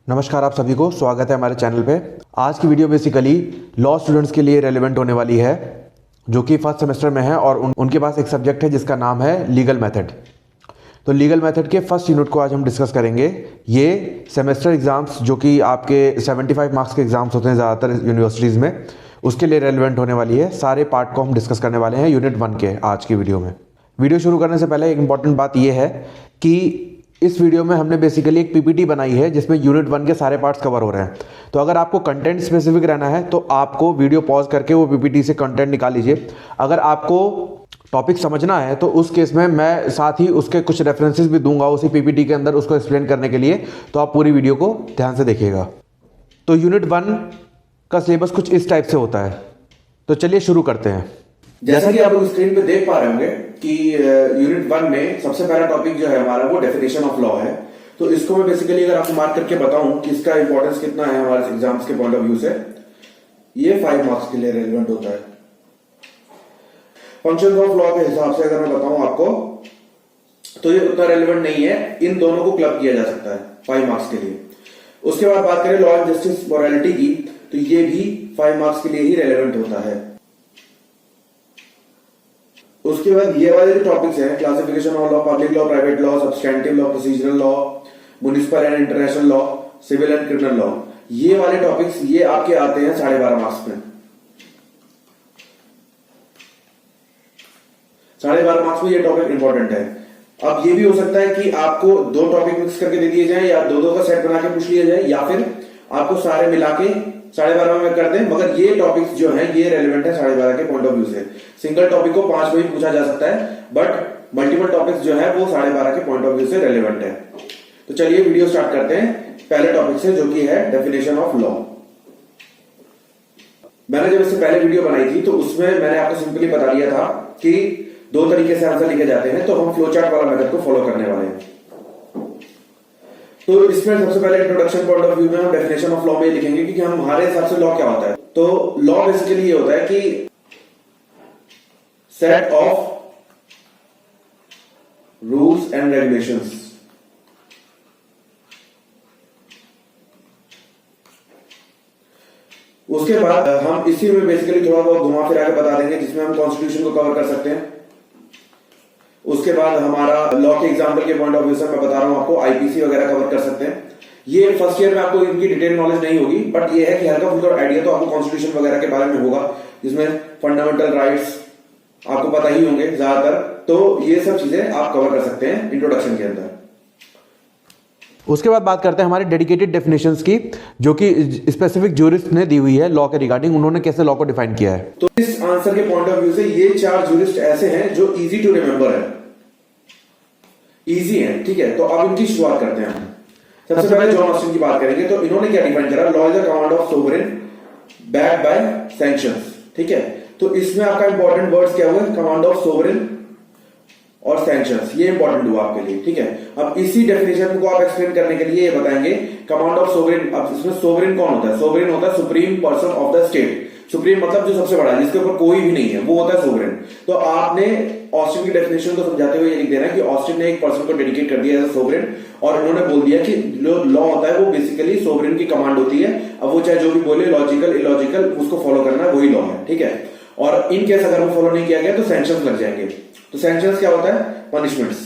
नमस्कार आप सभी को स्वागत है हमारे चैनल पे। आज की वीडियो बेसिकली लॉ स्टूडेंट्स के लिए रेलेवेंट होने वाली है जो कि फर्स्ट सेमेस्टर में है और उनके पास एक सब्जेक्ट है जिसका नाम है लीगल मेथड। तो लीगल मेथड के फर्स्ट यूनिट को आज हम डिस्कस करेंगे। ये सेमेस्टर एग्जाम्स जो कि आपके 75 मार्क्स के एग्जाम्स होते हैं ज़्यादातर यूनिवर्सिटीज़ में, उसके लिए रेलेवेंट होने वाली है। सारे पार्ट को हम डिस्कस करने वाले हैं यूनिट 1 के आज की वीडियो में। वीडियो शुरू करने से पहले एक इंपॉर्टेंट बात यह है कि इस वीडियो में हमने बेसिकली एक पीपीटी बनाई है जिसमें यूनिट 1 के सारे पार्ट्स कवर हो रहे हैं। तो अगर आपको कंटेंट स्पेसिफिक रहना है तो आपको वीडियो पॉज करके वो पीपीटी से कंटेंट निकाल लीजिए। अगर आपको टॉपिक समझना है तो उस केस में मैं साथ ही उसके कुछ रेफरेंसेस भी दूंगा उसी पीपीटी के अंदर उसको एक्सप्लेन करने के लिए, तो आप पूरी वीडियो को ध्यान से देखिएगा। तो यूनिट 1 का सिलेबस कुछ इस टाइप से होता है। तो चलिए शुरू करते हैं। जैसा कि आप लोग स्क्रीन पे देख पा रहे होंगे कि यूनिट 1 में सबसे पहला टॉपिक जो है हमारा वो डेफिनेशन ऑफ लॉ है। तो इसको मैं बेसिकली अगर आपको मार्क करके बताऊं कि इसका इंपॉर्टेंस कितना है हमारे एग्जाम्स के पॉइंट ऑफ व्यू से, ये 5 मार्क्स के लिए रेलेवेंट होता है। फंक्शंस ऑफ लॉ के हिसाब से अगर मैं बताऊं आपको तो ये उतना रेलेवेंट नहीं है, इन दोनों को क्लब किया जा सकता है 5 मार्क्स के लिए। उसके बाद बात करें लॉ एंड जस्टिस मोरालिटी की, तो ये भी 5 मार्क्स के लिए ही रेलेवेंट होता है। उसके बाद ये वाले जो टॉपिक्स हैं, classification of law, public law, private law, substantive law, procedural law, municipal and international law, civil and criminal law, ये वाले टॉपिक्स ये आपके आते हैं 12.5 मार्क्स में। 12.5 मार्क्स में ये टॉपिक इंपॉर्टेंट है। अब ये भी हो सकता है कि आपको 2 टॉपिक मिक्स करके दे दिए जाए या 2-2 का सेट बना के पूछ लिया जाए, या फिर आपको सारे मिला के 12.5 में कर दें। मगर ये टॉपिक्स जो हैं ये रेलेवेंट है 12.5 के पॉइंट ऑफ व्यू से। सिंगल टॉपिक को 5 में भी पूछा जा सकता है, बट मल्टीपल टॉपिक्स जो है वो 12.5 के पॉइंट ऑफ व्यू से रेलेवेंट है। तो चलिए वीडियो स्टार्ट करते हैं पहले टॉपिक से, जो कि है डेफिनेशन ऑफ लॉ। मैंने जब इससे पहले वीडियो बनाई थी तो उसमें मैंने आपको सिंपली बता दिया था कि 2 तरीके से आंसर लिखे जाते हैं, तो हम फ्लो चार्ट वाला मेथड को फॉलो करने वाले हैं। तो इसमें सबसे पहले इंट्रोडक्शन पॉइंट ऑफ व्यू में हम डेफिनेशन ऑफ लॉ में लिखेंगे कि हमारे हिसाब से लॉ क्या होता है। तो लॉ बेसिकली ये होता है कि set of rules and regulations. उसके बाद हम इसी में बेसिकली थोड़ा बहुत घुमा फिरा के बता देंगे जिसमें हम कॉन्स्टिट्यूशन को कवर कर सकते हैं। उसके बाद हमारा लॉ के एग्जाम्पल के पॉइंट ऑफ व्यू से मैं बता रहा हूं आपको आईपीसी वगैरह कवर कर सकते हैं। ये फर्स्ट ईयर में आपको इनकी डिटेल नॉलेज नहीं होगी, बट ये है कि हल्का फुल्का आइडिया तो आपको कॉन्स्टिट्यूशन वगैरह के बारे में होगा, जिसमें फंडामेंटल राइट्स आपको पता ही होंगे ज्यादातर। तो ये सब चीजें आप कवर कर सकते हैं इंट्रोडक्शन के अंदर। उसके बाद बात करते हैं हमारे डेडिकेटेड डेफिनेशंस की, जो कि स्पेसिफिक ज्यूरिस्ट ने दी हुई है लॉ के रिगार्डिंग। उन्होंने कैसे लॉ को डिफाइन किया है। तो इस आंसर के पॉइंट ऑफ व्यू से ये 4 ज्यूरिस्ट ऐसे हैं जो इजी टू रिमेंबर है, इजी है, ठीक है। तो अब इनकी शुरुआत करते हैं हम। सबसे पहले जॉन ऑस्टिन की बात करेंगे। तो इन्होंने क्या डिफाइन करा, law is the command of sovereign backed by sanctions, ठीक है। तो इसमें आपका इंपॉर्टेंट वर्ड्स क्या हुआ, कमांड ऑफ सोवरेन और सैंक्शंस, ये इंपॉर्टेंट हुआ आपके लिए, ठीक है। अब इसी डेफिनेशन को आप एक्सप्लेन करने के लिए ये बताएंगे कमांड ऑफ सोवरेन। अब इसमें सोवरेन कौन होता है, सोवरेन होता है supreme person of the state. Supreme मतलब जो सबसे बड़ा है, जिसके ऊपर कोई भी नहीं है, वो होता है सोवरेन। तो आपने ऑस्टिन की डेफिनेशन को समझाते हुए ये लिख देना कि ऑस्टिन ने एक पर्सन को डेडिकेट कर दिया एज अ सोवरेन, और उन्होंने बोल दिया कि जो लॉ होता है वो बेसिकली सोवरेन की कमांड होती है। अब वो चाहे जो भी बोले, लॉजिकल इलॉजिकल, उसको फॉलो करना वही लॉ है, ठीक है। और इन केस अगर वो फॉलो नहीं किया गया तो सैंक्शंस लग जाएंगे। तो सैंक्शंस क्या होता है, पनिशमेंट्स।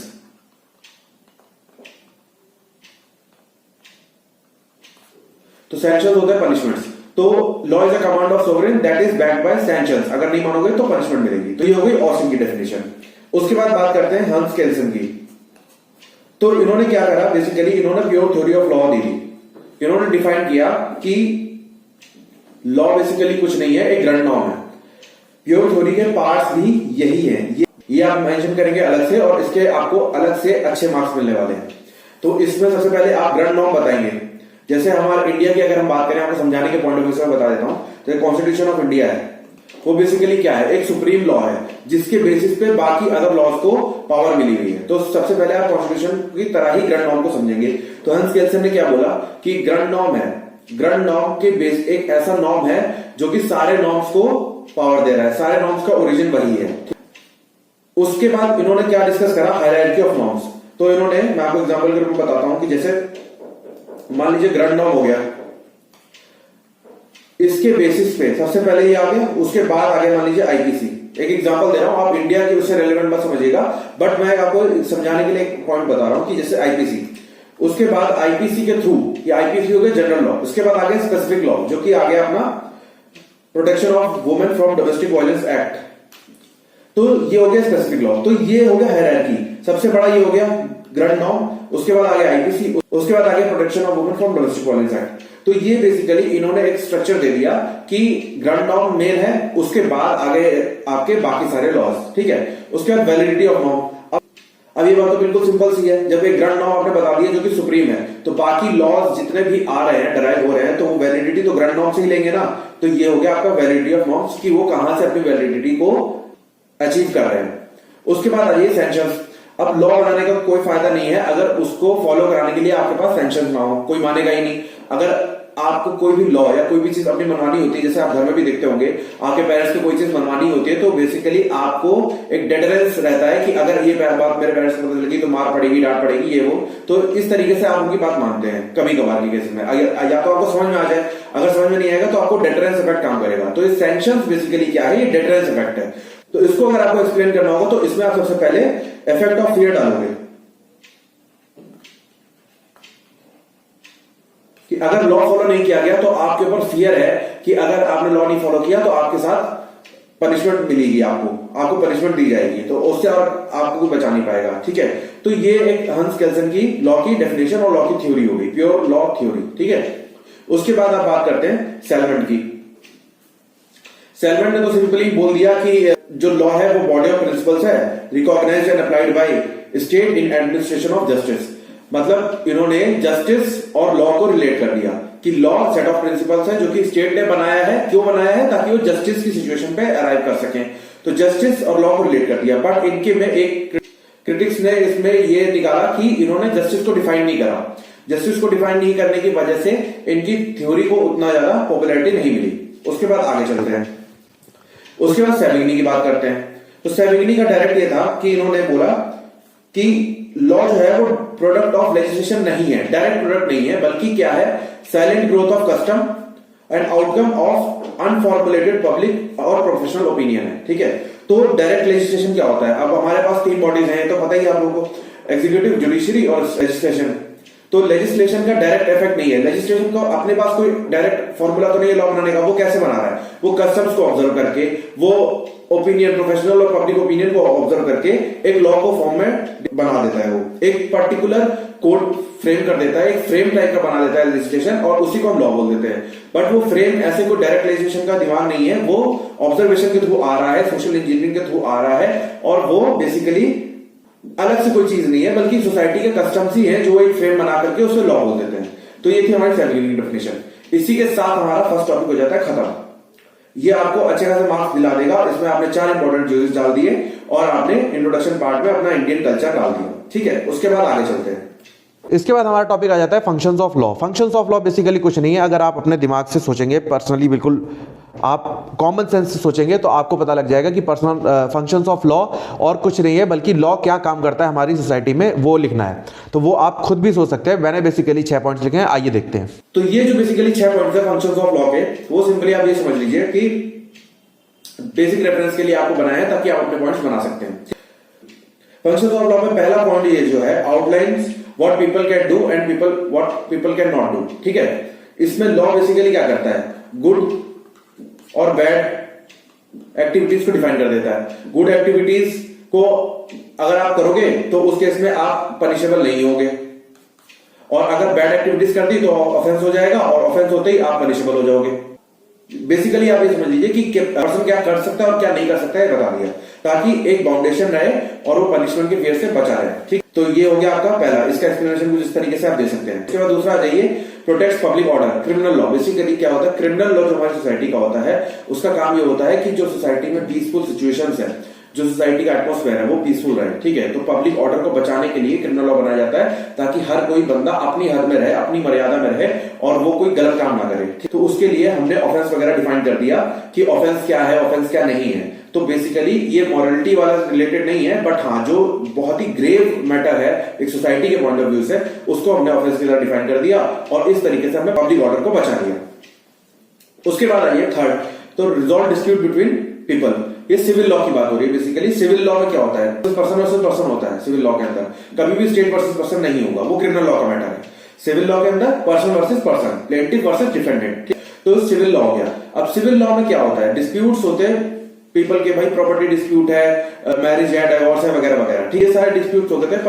तो सैंक्शंस होता है पनिशमेंट्स। तो law is a command of sovereign that is backed by sanctions. अगर नहीं मानोगे तो पनिशमेंट मिलेगी। तो ये हो गई ऑस्टिन की डेफिनेशन। उसके बाद बात करते हैं हंस केल्सन की। तो इन्होंने क्या करा, बेसिकली इन्होंने प्योर थ्योरी ऑफ लॉ दी थी। इन्होंने डिफाइन किया कि लॉ बेसिकली कुछ नहीं है, एक ग्रैंड नॉर्म है। प्योर थ्योरी के पार्ट्स भी यही है, ये आप मेंशन करेंगे अलग से, और इसके आपको अलग से अच्छे मार्क्स मिलने वाले हैं। तो इसमें सबसे पहले आप ग्रैंड नॉर्म बताएंगे। जैसे हमारे इंडिया की अगर हम बात करें, आपको समझाने के पॉइंट ऑफ व्यू से मैं बता देता हूं। तो कॉन्स्टिट्यूशन ऑफ इंडिया है, वो बेसिकली क्या है, एक सुप्रीम लॉ है जिसके बेसिस पे बाकी अदर लॉज को पावर मिली हुई है। तो सबसे पहले आप कॉन्स्टिट्यूशन की तरह ही ग्रैंड नॉर्म को समझेंगे। तो हंस केल्सन ने क्या बोला कि ग्रैंड नॉर्म है, ग्रैंड नॉर्म के बेस एक ऐसा नॉर्म है जो कि सारे नॉर्म्स को पावर दे रहा है, सारे नॉर्म्स का ओरिजिन वही है। उसके बाद इन्होंने क्या डिस्कस करा, हायरार्की ऑफ नॉर्म्स। तो इन्होंने, मैं आपको एग्जांपल के रूप में बताता हूं कि जैसे मान लीजिए ग्रैंड नॉर्म हो गया, इसके बेसिस पे सबसे पहले ये आ गया, उसके बाद आ गया मान लीजिए आईपीसी। एक एग्जांपल दे रहा हूं, आप इंडिया के उससे रेलेवेंट मत समझिएगा, बट मैं आपको समझाने के लिए एक पॉइंट बता रहा हूं कि जैसे आईपीसी, उसके बाद आईपीसी के थ्रू, ये आईपीसी हो गया जनरल लॉ, उसके बाद आ गया स्पेसिफिक लॉ जो कि आ गया अपना protection of women from domestic violence act, तो ये हो गया स्पेसिफिक लॉ। तो ये हो गया हायरार्की, सबसे बड़ा ये हो गया ग्रैंड नॉर्म, उसके बाद आ गया आईपीसी, उसके बाद आ गया protection of women from domestic violence act. तो ये बेसिकली इन्होंने एक स्ट्रक्चर दे दिया कि ग्रैंड नॉर्म मेन है, उसके बाद आगे आपके बाकी सारे लॉज, ठीक है। उसके बाद वैलिडिटी ऑफ नॉर्म। अब ये बात तो बिल्कुल सिंपल सी है, जब एक ग्रैंड नॉर्म आपने बता दिया जो कि सुप्रीम है, तो बाकी लॉज जितने भी आ रहे हैं, डराइव हो रहे हैं, तो वो वैलिडिटी तो ग्रैंड नॉर्म से ही लेंगे ना। तो ये हो गया आपका वैलिडिटी ऑफ नॉर्म्स कि वो कहां से अपनी वैलिडिटी को अचीव कर रहे हैं। उसके बाद आ जाइए सैंक्शंस। अब लॉ बनाने का कोई फायदा नहीं है अगर उसको फॉलो कराने के लिए आपके पास सैंक्शंस ना हो, कोई मानेगा ही नहीं। अगर आपको कोई भी लॉ या कोई भी चीज अपनी मनवानी होती है, जैसे आप घर में भी देखते होंगे, आपके पेरेंट्स को कोई चीज मनवानी होती है, तो बेसिकली आपको एक डेटरेंस रहता है कि अगर ये बात मेरे पेरेंट्स को पता लगी तो मार पड़ेगी, डांट पड़ेगी, ये वो। तो इस तरीके से आप उनकी बात मानते हैं कभी कभार के केस में, या तो आपको समझ में आ जाए, अगर समझ में नहीं आएगा तो आपको डेटरेंस इफेक्ट काम करेगा। तो ये सैंक्शंस बेसिकली क्या है, ये डेटरेंस इफेक्ट है। तो इसको अगर आपको एक्सप्लेन करना होगा तो इसमें आप सबसे पहले इफेक्ट ऑफ फियर डालोगे कि अगर लॉ फॉलो नहीं किया गया तो आपके ऊपर फियर है कि अगर आपने लॉ नहीं फॉलो किया तो आपके साथ पनिशमेंट मिलेगी, आपको पनिशमेंट दी जाएगी, तो उससे और आपको कोई बचा नहीं पाएगा, ठीक है। तो ये एक हंस केल्सन की लॉ की डेफिनेशन और लॉ की थ्योरी होगी, प्योर लॉ थ्योरी, ठीक है। उसके बाद आप बात करते हैं सेलमेंट की। सेलमेंट ने तो सिंपली बोल दिया कि जो लॉ है वो बॉडी ऑफ प्रिंसिपल्स है, recognised and applied by state in administration of justice. मतलब इन्होंने जस्टिस और लॉ को रिलेट कर दिया कि लॉ सेट ऑफ प्रिंसिपल्स है जो कि स्टेट ने बनाया है। क्यों बनाया है? ताकि वो जस्टिस की सिचुएशन पे अराइव कर सकें। तो जस्टिस और लॉ को रिलेट कर दिया। बट इनके में एक क्रिटिक्स ने इसमें ये निकाला कि इन्होंने जस्टिस को डिफाइन नहीं करा। जस्टिस को डिफाइन नहीं करने की वजह से इनकी थ्योरी को उतना ज्यादा पॉपुलैरिटी नहीं मिली। उसके बाद आगे चलते हैं। उसके बाद सैविग्नी की बात करते हैं। तो सैविग्नी का डायरेक्ट ये था कि इन्होंने बोला कि लॉ जो है वो प्रोडक्ट ऑफ लेजिस्लेशन नहीं है, डायरेक्ट प्रोडक्ट नहीं है, बल्कि क्या है, silent growth of custom and outcome of unformulated public और प्रोफेशनल ओपिनियन है, ठीक है। तो डायरेक्ट लेजिस्लेशन क्या होता है? अब हमारे पास 3 बॉडीज हैं, तो पता ही आप लोगों को, एग्जीक्यूटिव, जुडिशरी और लेजिस्लेशन। तो लेजिस्लेशन का डायरेक्ट इफेक्ट नहीं है। लेजिस्लेशन का अपने पास कोई डायरेक्ट फॉर्मूला तो नहीं है लॉ बनाने का। वो कैसे बना रहा है? वो कस्टम्स को ऑब्जर्व करके, वो ओपिनियन, प्रोफेशनल और पब्लिक ओपिनियन को ऑब्जर्व करके एक लॉ को फॉर्म में बना देता है। वो एक पर्टिकुलर कोड फ्रेम कर देता है, एक फ्रेम टाइप का बना देता है लेजिस्लेशन, और उसी को हम लॉ बोल देते हैं। बट वो फ्रेम ऐसे कोई डायरेक्ट लेजिस्लेशन का दिमाग नहीं है, वो ऑब्जर्वेशन के थ्रू आ रहा है, सोशल इंजीनियरिंग के थ्रू आ रहा है, और वो बेसिकली अलग से कोई चीज नहीं है, बल्कि सोसाइटी के कस्टम्स ही हैं जो एक फ्रेम बना करके उसे लॉ बोल देते हैं। तो ये थी हमारी सैविग्नी डेफिनेशन। इसी के साथ हमारा फर्स्ट टॉपिक हो जाता है खत्म। ये आपको अच्छे खासे मार्क्स दिला देगा। इसमें आपने 4 इंपॉर्टेंट यूजेस डाल दिए और आपने इंट्रोडक्शन पार्ट में अपना इंडियन कल्चर डाल दिया, ठीक है। उसके बाद आगे चलते हैं। इसके बाद हमारा टॉपिक आ जाता है functions of law. Functions of law basically कुछ नहीं है, अगर आप अपने दिमाग से सोचेंगे, पर्सनली बिल्कुल आप कॉमन सेंस से सोचेंगे तो आपको पता लग जाएगा कि पर्सनल फंक्शंस ऑफ लॉ और कुछ नहीं है, बल्कि लॉ क्या काम करता है हमारी सोसाइटी में वो लिखना है। तो वो आप खुद भी सोच सकते हैं। मैंने बेसिकली 6 पॉइंट्स लिखे हैं, आइए देखते हैं। तो ये जो बेसिकली 6 पॉइंट्स है फंक्शंस ऑफ लॉ के, वो सिंपली आप ये समझ लीजिए कि बेसिक रेफरेंस के लिए आपको बनाया है ताकि आप अपने पॉइंट्स बना सकते हैं। फंक्शंस ऑफ लॉ में पहला पॉइंट ये जो है, outlines what people can do and what people can not do, ठीक है। इसमें लॉ बेसिकली क्या करता है, गुड और बैड एक्टिविटीज को डिफाइन कर देता है। गुड एक्टिविटीज को अगर आप करोगे तो उस केस में आप पनिशेबल नहीं होगे, और अगर बैड एक्टिविटीज कर दी तो ऑफेंस हो जाएगा, और ऑफेंस होते ही आप पनिशेबल हो जाओगे। बेसिकली आप ये समझ लीजिए कि पर्सन क्या कर सकता है और क्या नहीं कर सकता है बता दिया, ताकि एक बाउंडेशन रहे और वो पनिशमेंट के फेयर से बचा रहे, ठीक। तो ये हो गया आपका पहला। इसका एक्सप्लेनेशन कुछ इस तरीके से आप दे सकते हैं। उसके बाद दूसरा आ जाइए, protects public order, criminal law. Basically क्या होता है, क्रिमिनल लॉ जो हमारी सोसाइटी का होता है, उसका काम ये होता है कि जो सोसाइटी में पीसफुल सिचुएशंस है, जो सोसाइटी का एटमॉस्फेयर है वो पीसफुल रहे, ठीक है। तो पब्लिक ऑर्डर को बचाने के लिए क्रिमिनल लॉ बनाया जाता है, ताकि हर कोई बंदा अपनी हद में रहे, अपनी मर्यादा में रहे, और वो कोई गलत काम ना करे। तो उसके लिए हमने ऑफेंस वगैरह डिफाइन कर दिया कि ऑफेंस क्या है, ऑफेंस क्या नहीं है। तो बेसिकली ये मॉरलिटी वाला रिलेटेड नहीं है, बट हाँ जो बहुत ही ग्रेव मैटर है एक सोसाइटी के पॉइंट ऑफ व्यू से, उसको हमने ऑफेंस की तरह डिफाइन कर दिया और इस तरीके से हमने पब्लिक ऑर्डर को बचा दिया। उसके बाद आइए थर्ड, तो रिजॉल्व डिस्प्यूट बिटवीन पीपल। ये सिविल लॉ की बात हो रही है। बेसिकली सिविल लॉ में क्या होता है, पर्सन वर्सेस पर्सन होता है सिविल लॉ के अंदर, कभी भी स्टेट वर्सेस पर्सन नहीं होगा, वो क्रिमिनल लॉ का मैटर है। सिविल लॉ के अंदर person versus person, plaintiff versus defendant, तो सिविल लॉ हो गया। अब सिविल लॉ में क्या होता है, डिस्प्यूट्स होते हैं पीपल के, भाई प्रॉपर्टी डिस्प्यूट है, मैरिज है, डिवोर्स है, वगैरह वगैरह, ठीक है, सारे डिस्प्यूट्स होते हैं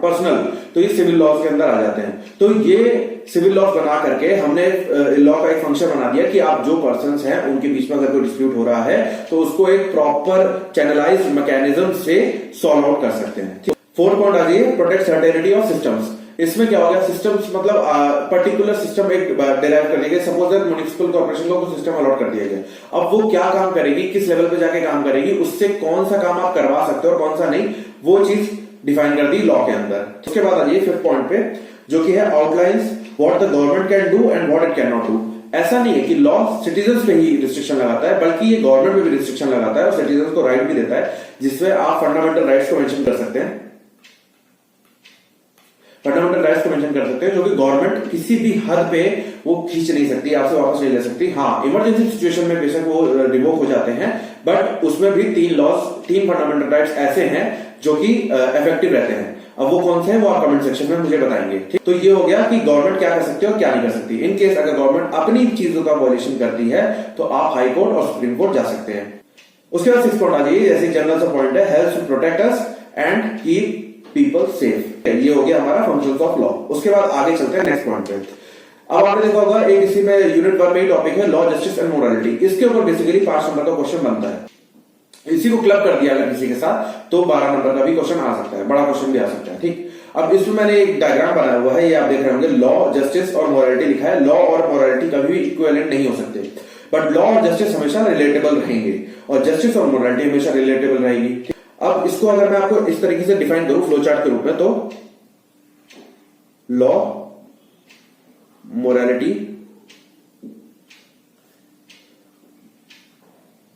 पर्सनल, तो ये सिविल लॉज के अंदर आ जाते हैं। तो ये सिविल लॉ बना करके हमने लॉ का एक फंक्शन बना दिया कि आप जो पर्सन्स हैं उनके बीच में अगर कोई डिस्प्यूट हो रहा है तो उसको एक प्रॉपर चैनलाइज्ड मैकेनिज्म से सॉल्व आउट कर सकते हैं। फोर्थ पॉइंट आ जाइए, प्रोटेक्ट सर्टेनिटी ऑफ सिस्टम्स। इसमें क्या हो गया, सिस्टम्स मतलब पर्टिकुलर सिस्टम एक डिराइव करने के, सपोज दैट म्युनिसिपल कॉर्पोरेशन को सिस्टम अलॉट कर दिया गया। अब वो क्या काम करेगी, किस लेवल पे जाके काम करेगी, उससे कौन सा काम आप करवा सकते हो और कौन सा नहीं, वो चीज डिफाइन कर दी लॉ के अंदर। उसके बाद आ जाइए फिफ्थ पॉइंट पे, जो कि है outlines what the government can do and what it can not do. ऐसा नहीं है कि लॉ सिटीजन्स पे ही रिस्ट्रिक्शन लगाता है, बल्कि ये गवर्नमेंट पे भी रिस्ट्रिक्शन लगाता है और सिटीजन्स को राइट भी देता है, जिसमें आप फंडामेंटल राइट्स को मेंशन कर सकते हैं, फंडामेंटल राइट्स को मेंशन कर सकते हैं, जो कि गवर्नमेंट किसी भी हद पे वो खींच नहीं सकती, आपसे वापस नहीं ले सकती। हाँ, इमरजेंसी सिचुएशन में बेशक वो रिवोक हो जाते हैं, बट उसमें भी तीन फंडामेंटल राइट्स ऐसे हैं जो कि इफेक्टिव रहते हैं। अब वो कौन से हैं वो आप कमेंट सेक्शन में मुझे बताएंगे, ठीक। तो ये हो गया कि गवर्नमेंट क्या कर सकती है और क्या नहीं कर सकती। इन केस अगर गवर्नमेंट अपनी चीजों का वॉल्यूशन करती है तो आप हाई कोर्ट और सुप्रीम कोर्ट जा सकते हैं। उसके बाद 6 पॉइंट आ जाइए, जैसे जनरल सा पॉइंट है, help to protect us and keep people safe. ये हो गया हमारा फंक्शंस ऑफ लॉ। उसके बाद आगे चलते हैं नेक्स्ट पॉइंट पे। अब आपने देखा होगा एक इसी में यूनिट 1 में ही टॉपिक है लॉ, जस्टिस एंड मोरालिटी। इसके ऊपर बेसिकली 5 नंबर का क्वेश्चन बनता है। इसी को क्लब कर दिया अगर किसी के साथ तो 12 नंबर का भी क्वेश्चन आ सकता है, बड़ा क्वेश्चन भी आ सकता है, ठीक। अब इसमें मैंने एक डायग्राम बनाया हुआ है, ये आप देख रहे होंगे, लॉ, जस्टिस और मोरालिटी लिखा है। लॉ और मोरालिटी कभी भी इक्विवेलेंट नहीं हो सकते, बट लॉ और जस्टिस हमेशा रिलेटेबल रहेंगे और जस्टिस और मोरालिटी हमेशा रिलेटेबल रहेगी। अब इसको अगर मैं आपको इस तरीके से डिफाइन करूं फ्लो चार्ट के रूप में, तो लॉ, मोरालिटी,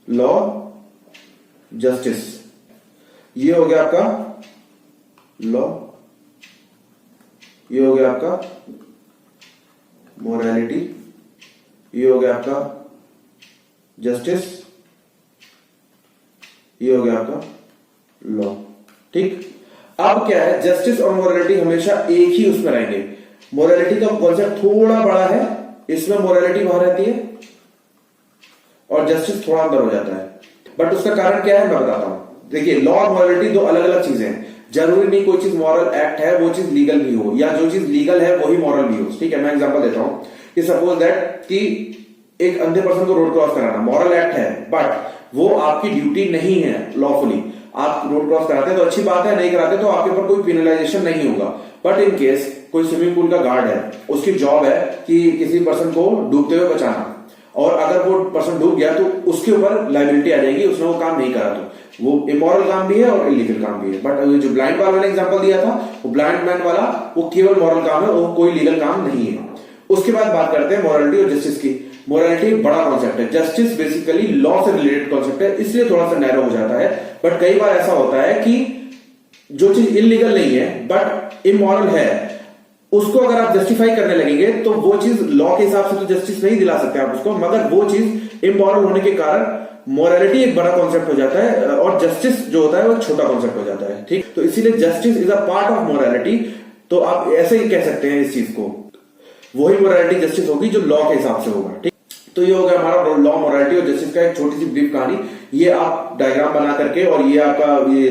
लॉ, जस्टिस, ये हो गया आपका लॉ, ये हो गया आपका मोरालिटी, ये हो गया आपका जस्टिस, ये हो गया आपका लॉ, ठीक। अब क्या है, जस्टिस और मोरालिटी हमेशा एक ही उसमें रहेंगे। मोरालिटी का कॉन्सेप्ट थोड़ा बड़ा है, इसमें मोरालिटी वहां रहती है और जस्टिस थोड़ा अंदर हो जाता है, बट उसका कारण क्या है मैं बताता हूं। देखिए, लॉ और मोरालिटी दो अलग अलग चीजें हैं। जरूरी नहीं कोई चीज मॉरल एक्ट है वो चीज लीगल भी हो, या जो चीज लीगल है वही मॉरल भी हो, ठीक है। मैं एग्जांपल देता हूं कि सपोज दैट कि एक अंधे पर्सन को रोड क्रॉस कराना मॉरल एक्ट है, बट वो आपकी ड्यूटी नहीं है लॉफुली। आप रोड क्रॉस कराते हैं तो अच्छी बात है, नहीं कराते तो आपके ऊपर कोई पेनलाइजेशन नहीं होगा। बट इन केस कोई स्विमिंग पूल का गार्ड है, उसकी जॉब है कि किसी पर्सन को डूबते हुए बचाना, और अगर वो पर्सन डूब गया तो उसके ऊपर लायबिलिटी आ जाएगी, उसने वो काम नहीं करा तो वो इमोरल काम भी है और इलीगल काम भी है। बट जो ब्लाइंड वाला मैंने एग्जांपल दिया था, वो ब्लाइंड मैन वाला वो केवल मॉरल काम है, वो कोई लीगल काम नहीं है। उसके बाद बात करते हैं मोरालिटी और जस्टिस की। मोरालिटी बड़ा कॉन्सेप्ट है, जस्टिस बेसिकली लॉ से रिलेटेड कॉन्सेप्ट है, इसलिए थोड़ा सा नैरो हो जाता है। बट कई बार ऐसा होता है कि जो चीज इलीगल नहीं है बट इमोरल है, उसको अगर आप जस्टिफाई करने लगेंगे तो वो चीज लॉ के हिसाब से तो जस्टिस नहीं दिला सकते आप उसको, मगर वो चीज इमोरल होने के कारण मोरालिटी एक बड़ा कॉन्सेप्ट हो जाता है और जस्टिस जो होता है वो छोटा कॉन्सेप्ट हो जाता है, ठीक। तो इसीलिए justice is a part of morality. तो आप ऐसे ही कह सकते हैं इस चीज को, वही मोरालिटी जस्टिस होगी जो लॉ के हिसाब से होगा, ठीक। तो ये हो गया हमारा लॉ, मोरालिटी और जस्टिस का एक छोटी सी ब्रीफ कहानी। ये आप डायग्राम बना करके और ये आपका ये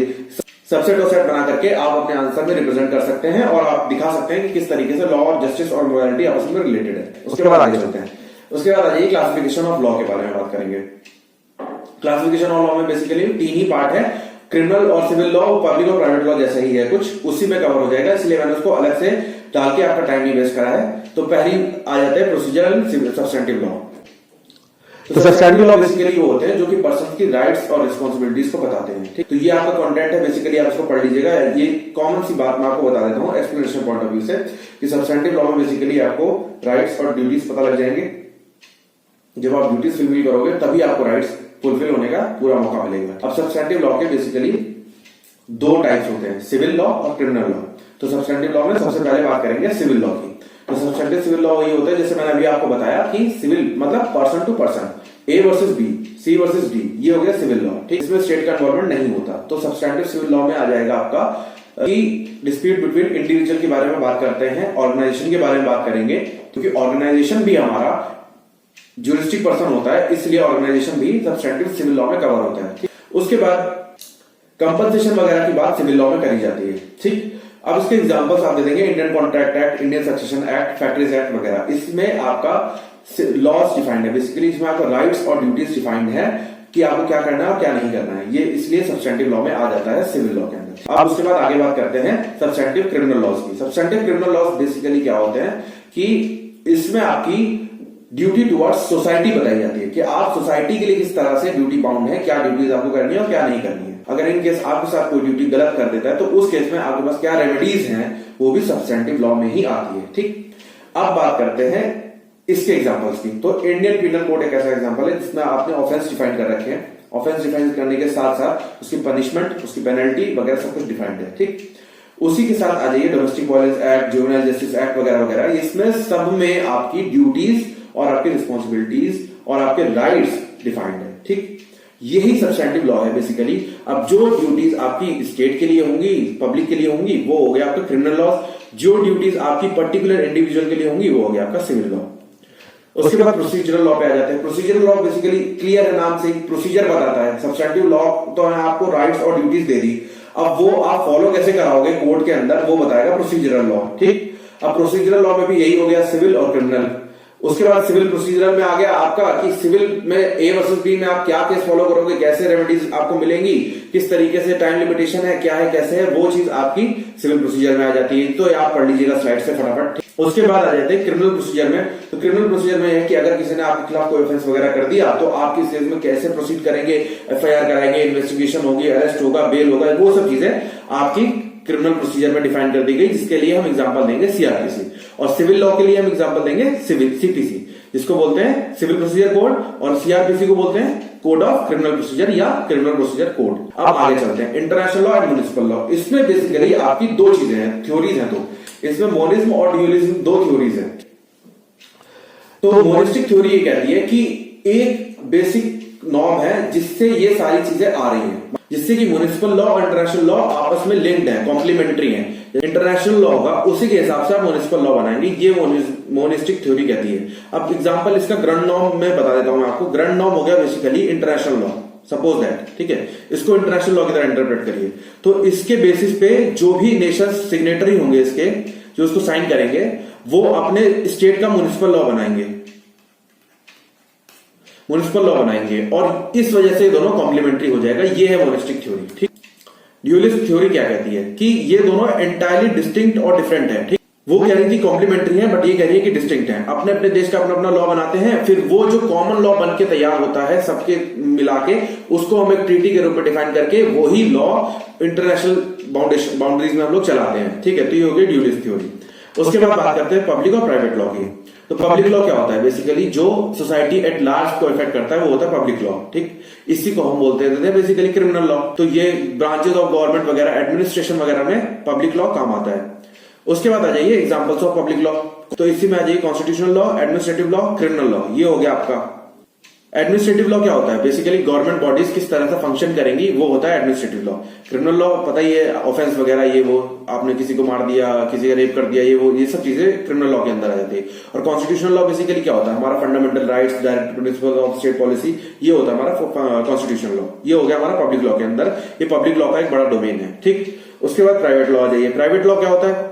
सबसेट और सेट बना करके आप अपने आंसर में रिप्रेजेंट कर सकते हैं और आप दिखा सकते हैं कि किस तरीके से लॉ और जस्टिस और मोरालिटी आपस में रिलेटेड है। उसके बाद आगे चलते हैं। उसके बाद आ जाइए क्लासिफिकेशन ऑफ लॉ के बारे में बात करेंगे। क्लासिफिकेशन ऑफ लॉ में बेसिकली 3 ही पार्ट है, क्रिमिनल और सिविल लॉ, पब्लिक और प्राइवेट लॉ जैसा ही है कुछ, उसी में कवर हो जाएगा, इसलिए मैंने उसको अलग से डाल के आपका टाइम नहीं वेस्ट करा है। तो पहली आ जाते हैं प्रोसीजरल सब्सटेंटिव लॉ। तो सब्सटेंटिव लॉ बेसिकली वो होते हैं जो कि पर्सन की राइट्स और रिस्पॉन्सिबिलिटीज को बताते हैं, ठीक। तो ये आपका कंटेंट है, बेसिकली आप इसको पढ़ लीजिएगा। ये कॉमन सी बात मैं आपको बता देता हूँ एक्सप्लेनेशन पॉइंट ऑफ व्यू से, कि सब्सटेंटिव लॉ में बेसिकली आपको राइट्स और ड्यूटीज पता लग जाएंगे। जब आप ड्यूटीज फुलफिल करोगे तभी आपको राइट्स फुलफिल होने का पूरा मौका मिलेगा। अब सब्सटेंटिव लॉ के बेसिकली दो टाइप्स होते हैं, सिविल लॉ और क्रिमिनल लॉ। तो सब्सटेंटिव लॉ में सबसे पहले बात करेंगे सिविल लॉ की। तो सब्सटेंटिव सिविल लॉ वही होता है जैसे मैंने अभी आपको बताया कि सिविल मतलब person to person, A versus B, C versus D, ये हो गया सिविल लॉ, ठीक। इसमें स्टेट का इन्वॉल्वमेंट नहीं होता। तो सब्सटेंटिव सिविल लॉ में आ जाएगा आपका कि डिस्प्यूट बिटवीन इंडिविजुअल के बारे में बात करते हैं, ऑर्गेनाइजेशन के बारे में बात करेंगे, क्योंकि ऑर्गेनाइजेशन भी हमारा ज्यूरिस्टिक पर्सन होता है, इसलिए ऑर्गेनाइजेशन भी सब्सटेंटिव सिविल लॉ में कवर होता है। उसके बाद कंपनसेशन वगैरह की बात सिविल लॉ में करी जाती है, ठीक। अब इसके एग्जांपल्स आप दे देंगे, Indian contract act, Indian succession act, factories act वगैरह। इसमें आपका लॉज डिफाइंड है, बेसिकली इसमें आपका राइट्स और ड्यूटीज डिफाइंड है कि आपको क्या करना है और क्या नहीं करना है। ये इसलिए सब्सटेंटिव लॉ में आ जाता है सिविल लॉ के अंदर। अब उसके बाद आगे बात करते हैं सब्सटेंटिव क्रिमिनल लॉज की। सब्सटेंटिव क्रिमिनल लॉज बेसिकली क्या होते हैं कि इसमें आपकी ड्यूटी टुवर्ड्स सोसाइटी बताई जाती है कि आप सोसाइटी के लिए किस तरह से ड्यूटी बाउंड है, क्या ड्यूटीज आपको करनी है और क्या नहीं करनी है। अगर इन केस आपके साथ कोई ड्यूटी गलत कर देता है तो उस केस में आपके पास क्या रेमेडीज हैं वो भी सब्सटेंटिव लॉ में ही आती है, ठीक। अब बात करते हैं इसके एग्जांपल्स की। तो इंडियन पीनल कोड एक ऐसा एग्जांपल है जिसमें आपने ऑफेंस डिफाइन कर रखे हैं। ऑफेंस डिफाइन करने के साथ साथ उसकी पनिशमेंट, उसकी पेनल्टी वगैरह सब कुछ डिफाइंड है, ठीक। उसी के साथ आ जाइए domestic violence act, juvenile justice act वगैरह वगैरह। इसमें सब में आपकी ड्यूटीज और आपकी रिस्पॉन्सिबिलिटीज और आपके राइट्स डिफाइंड है, ठीक। यही सब्सटेंटिव लॉ है बेसिकली। अब जो ड्यूटीज आपकी स्टेट के लिए होंगी, पब्लिक के लिए होंगी, वो हो गया आपका क्रिमिनल लॉ। जो ड्यूटीज आपकी पर्टिकुलर इंडिविजुअल के लिए होंगी वो हो गया आपका सिविल लॉ। उसके बाद प्रोसीजरल लॉ पे आ जाते हैं। प्रोसीजरल लॉ बेसिकली क्लियर है, नाम से ही प्रोसीजर बताता है। सब्सटेंटिव लॉ तो है आपको राइट्स और ड्यूटीज दे दी, अब वो आप फॉलो कैसे कराओगे कोर्ट के अंदर वो बताएगा प्रोसीजरल लॉ, ठीक। अब प्रोसीजरल लॉ में भी यही हो गया सिविल और क्रिमिनल। उसके बाद सिविल प्रोसीजरल में आ गया आपका कि सिविल में ए वर्सेस बी में आप क्या केस फॉलो करोगे, कैसे रेमेडीज आपको मिलेंगी, किस तरीके से टाइम लिमिटेशन है, क्या है, कैसे है, वो चीज आपकी सिविल प्रोसीजर में आ जाती है। तो आप पढ़ लीजिएगा स्लाइड से फटाफट। उसके बाद आ जाते हैं क्रिमिनल प्रोसीजर में। तो क्रिमिनल प्रोसीजर में है कि अगर किसी ने आपके खिलाफ कोई ऑफेंस वगैरह कर दिया तो आप किस केस में कैसे प्रोसीड करेंगे, एफआईआर कराएंगे, इन्वेस्टिगेशन होगी, अरेस्ट होगा, बेल होगा, वो सब चीजें आपकी क्रिमिनल प्रोसीजर में डिफाइन कर दी गई, जिसके लिए हम एग्जांपल देंगे सीआरपीसी। और सिविल लॉ के लिए हम एग्जांपल देंगे सिविल सीपीसी, जिसको बोलते हैं सिविल प्रोसीजर कोड, और सीआरपीसी को बोलते हैं कोड ऑफ क्रिमिनल प्रोसीजर या क्रिमिनल प्रोसीजर कोड। अब आगे चलते हैं international law and municipal law. इसमें बेसिकली आपकी दो चीजें हैं, थ्योरीज हैं दो। इसमें मोनिज्म और ड्यूअलिज्म दो थ्योरीज हैं। तो मोनिस्टिक थ्योरी ये कहती है कि एक बेसिक नॉर्म है जिससे ये सारी चीजें आ रही हैं, जिससे कि म्युनिसिपल लॉ और इंटरनेशनल लॉ आपस में लिंक्ड है, कॉम्प्लीमेंट्री है। इंटरनेशनल लॉ का उसी के हिसाब से आप म्युनिसिपल लॉ बनाएंगे, ये मोनिस्टिक थ्योरी कहती है। अब एग्जांपल इसका ग्रैंड नॉर्म में बता देता हूं मैं आपको। ग्रैंड नॉर्म हो गया basically international law, suppose that, ठीक है। इसको इंटरनेशनल लॉ की तरह इंटरप्रेट करिए। तो इसके बेसिस पे जो भी नेशन सिग्नेटरी होंगे इसके, जो इसको साइन करेंगे, वो अपने स्टेट का म्युनिसिपल लॉ बनाएंगे, म्युनिसिपल लॉ बनाएंगे, और इस वजह से दोनों कॉम्प्लीमेंट्री हो जाएगा। ये है मोनिस्टिक थ्योरी, ठीक। ड्यूअलिस्ट थ्योरी क्या कहती है कि ये दोनों एंटायरली डिस्टिंक्ट और डिफरेंट है, ठीक। वो कह रही थी कॉम्प्लीमेंट्री है, बट ये कह रही है कि डिस्टिंक्ट है। अपने अपने देश का अपना अपना लॉ बनाते हैं, फिर वो जो कॉमन लॉ बन के तैयार होता है सबके मिला के, उसको हम एक ट्रीटी के रूप में डिफाइन करके वही लॉ इंटरनेशनल बाउंड्रीज में हम लोग चलाते हैं, ठीक है। तो ये हो गई ड्यूअलिस्ट थ्योरी। उसके बाद बात करते हैं पब्लिक और प्राइवेट लॉ की। तो पब्लिक लॉ क्या होता है? बेसिकली जो सोसाइटी एट लार्ज को इफेक्ट करता है वो होता है पब्लिक लॉ, ठीक। इसी को हम बोलते हैं बेसिकली क्रिमिनल लॉ। तो ये ब्रांचेस ऑफ गवर्नमेंट वगैरह, एडमिनिस्ट्रेशन वगैरह में पब्लिक लॉ काम आता है। उसके बाद आ जाइए एग्जांपल्स ऑफ पब्लिक लॉ। तो इसी में आ जाइए constitutional law, administrative law, criminal law. ये हो गया आपका एडमिनिस्ट्रेटिव लॉ। क्या होता है? बेसिकली गवर्नमेंट बॉडीज किस तरह से फंक्शन करेंगी, वो होता है एडमिनिस्ट्रेटिव लॉ। क्रिमिनल लॉ पता ही है, ऑफेंस वगैरह, ये वो आपने किसी को मार दिया, किसी का रेप कर दिया, ये वो, ये सब चीजें क्रिमिनल लॉ के अंदर आ जाती है। और कॉन्स्टिट्यूशनल लॉ बेसिकली क्या होता है? हमारा fundamental rights, direct principle of state policy, ये होता है हमारा कॉन्स्टिट्यूशनल लॉ। ये हो गया हमारा पब्लिक लॉ के अंदर, ये पब्लिक लॉ का एक बड़ा डोमेन है, ठीक। उसके बाद प्राइवेट लॉ आ जाइए। प्राइवेट लॉ क्या होता है?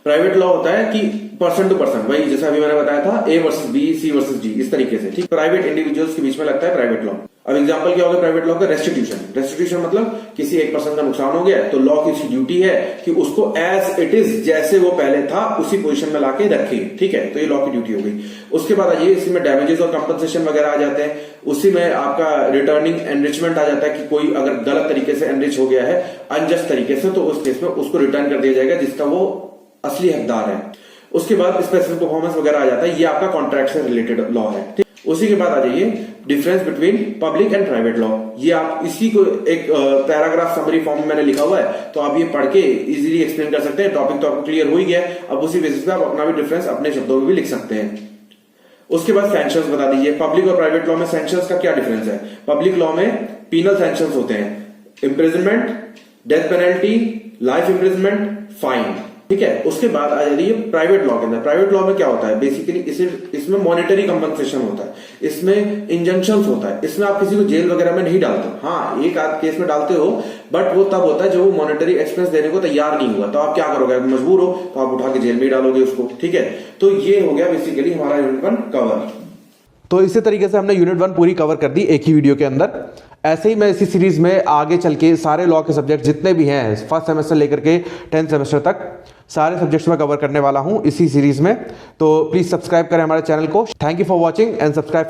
प्राइवेट लॉ होता है कि पर्सन टू पर्सन, वही जैसा अभी मैंने बताया था, A versus B, C versus D, इस तरीके से, ठीक। प्राइवेट इंडिविजुअल्स के बीच में लगता है प्राइवेट लॉ। अब एग्जांपल क्या होगा प्राइवेट लॉ का? रेस्टिट्यूशन। रेस्टिट्यूशन मतलब किसी एक पर्सन का नुकसान हो गया तो लॉ की ड्यूटी है कि उसको एज इट इज, जैसे वो पहले था उसी पोजीशन में लाके रखे, ठीक है। तो ये लॉ की ड्यूटी हो गई। उसके बाद आइए इसी में डैमेजेस और कंपनसेशन वगैरह आ जाते हैं। उसी में आपका रिटर्निंग एनरिचमेंट आ जाता है कि कोई अगर गलत तरीके से एनरिच हो गया है, अनजस्ट तरीके से, तो उस केस में उसको रिटर्न कर दिया जाएगा जिसका वो असली हकदार है। उसके बाद स्पेसिफिक परफॉर्मेंस वगैरह आ जाता है। ये आपका कॉन्ट्रैक्ट से रिलेटेड लॉ है, ठीक। उसी के बाद आ जाइए difference between public and private law. ये आप इसी को एक पैराग्राफ समरी फॉर्म में मैंने लिखा हुआ है, तो आप ये पढ़ के इजीली एक्सप्लेन कर सकते हैं। टॉपिक तो आपको क्लियर हो ही गया है, अब उसी बेसिस पे आप अपना भी डिफरेंस अपने शब्दों में भी लिख सकते हैं। उसके बाद सैंक्शंस बता दीजिए, पब्लिक और प्राइवेट लॉ में सैंक्शंस का क्या डिफरेंस है। पब्लिक लॉ में पीनल सैंक्शंस होते हैं, imprisonment, death penalty, life imprisonment, fine, ठीक है। उसके बाद आ जाती है प्राइवेट लॉ के अंदर। प्राइवेट लॉ में क्या होता है, बेसिकली इसमें मॉनेटरी कंपनसेशन होता है, इसमें इंजंक्शंस होता है, इसमें आप किसी को जेल वगैरह में नहीं डालते। हाँ, एक आध केस में डालते हो, बट वो तब होता है जब वो मॉनेटरी एक्सपेंस देने को तैयार नहीं हुआ, तो आप क्या करोगे, मजबूर हो तो आप उठा के जेल में ही डालोगे उसको, ठीक है। तो ये हो गया बेसिकली हमारा यूनिट 1 कवर। तो इसी तरीके से हमने यूनिट 1 पूरी कवर कर दी एक ही वीडियो के अंदर। ऐसे ही मैं इसी सीरीज में आगे चल के सारे लॉ के सब्जेक्ट जितने भी हैं फर्स्ट सेमेस्टर लेकर के 10th सेमेस्टर तक सारे सब्जेक्ट्स में कवर करने वाला हूं इसी सीरीज में। तो प्लीज सब्सक्राइब करें हमारे चैनल को। Thank you for watching and subscribe.